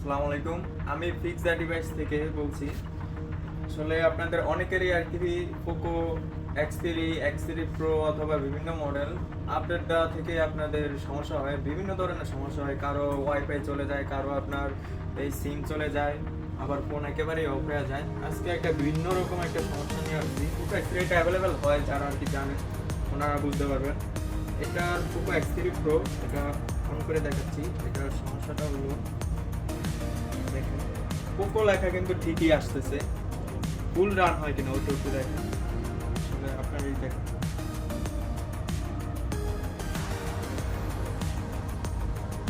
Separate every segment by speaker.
Speaker 1: আসসালামু আলাইকুম। আমি ফিক্সড ডিভাইস থেকে বলছি। আসলে আপনাদের অনেকেরই আর কি পোকো X3 প্রো অথবা বিভিন্ন মডেল আপডেট দেওয়া থেকে আপনাদের সমস্যা হয়, বিভিন্ন ধরনের সমস্যা হয়। কারো ওয়াইফাই চলে যায়, কারো আপনার এই সিম চলে যায়, আবার ফোন একেবারেই অফ হয়ে যায়। আজকে একটা ভিন্ন রকম একটা সমস্যা নিয়ে আসছি। পোকো X3 এটা অ্যাভেলেবেল হয়, যারা আর কি জানেন ওনারা বুঝতে পারবেন। এটার পোকো X3 প্রো, এটা অন করে দেখাচ্ছি। এটার সমস্যাটা হলো দেখেন, পোকো লেখা কিন্তু ঠিকই আসতেছে, ফুল রান হয় কিনা ওইটা একটু দেখেন। আসলে আপনার এই দেখেন,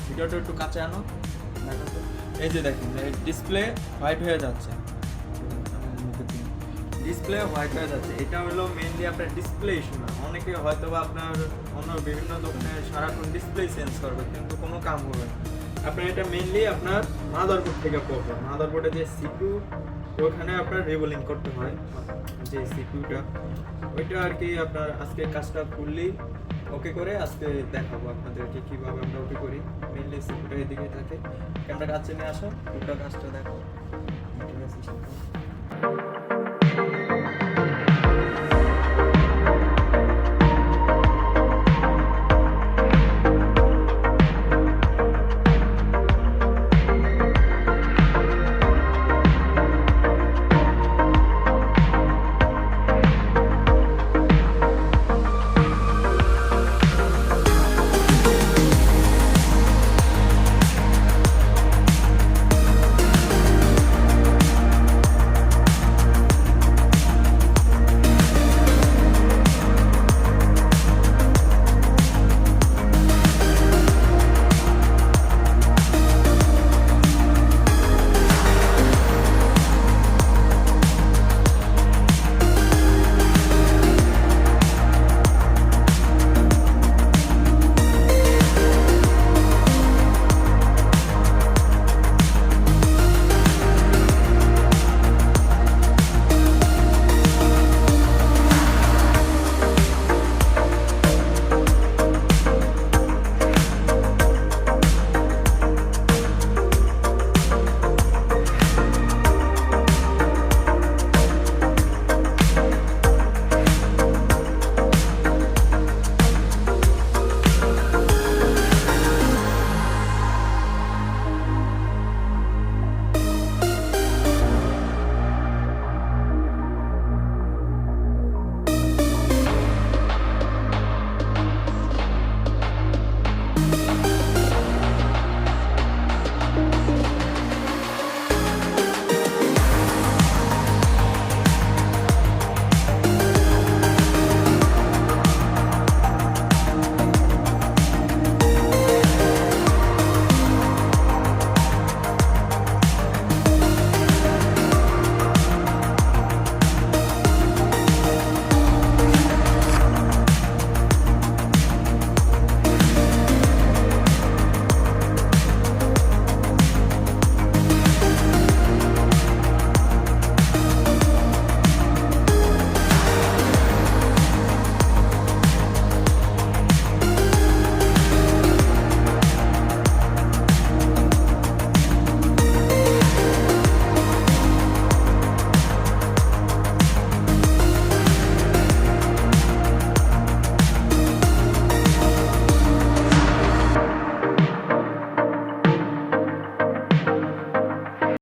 Speaker 1: ভিডিওটা একটু কাছে আনো, দেখেন তো। এই যে দেখেন ডিসপ্লে হোয়াইট হয়ে যাচ্ছে, ডিসপ্লে হোয়াইট হয়ে যাচ্ছে। এটা হলো মেইনলি আপনার ডিসপ্লে ইস্যু না। অনেকে হয়তো বা আপনার অন্য বিভিন্ন দোকানে সারাক্ষণ ডিসপ্লে চেঞ্জ করবে কিন্তু কোনো কাম হবে না। আপনার এটা মেইনলি আপনার মাদারবোর্ড থেকে প্রবলেম। মাদারবোর্ডে যে সিপিইউ, ওখানে আপনার রিবোলিং করতে হয়, যে সিপিইউটা ওইটা আর কি। আপনার আজকে কাজটা ফুললি ওকে করে আজকে দেখাবো আপনাদেরকে কীভাবে আমরা ওকে করি। মেইনলি সিপিইউটা এদিকে থাকে, ক্যামেরা কাছে নিয়ে আসো, পুরোটা কাজটা দেখো। ঠিক আছে।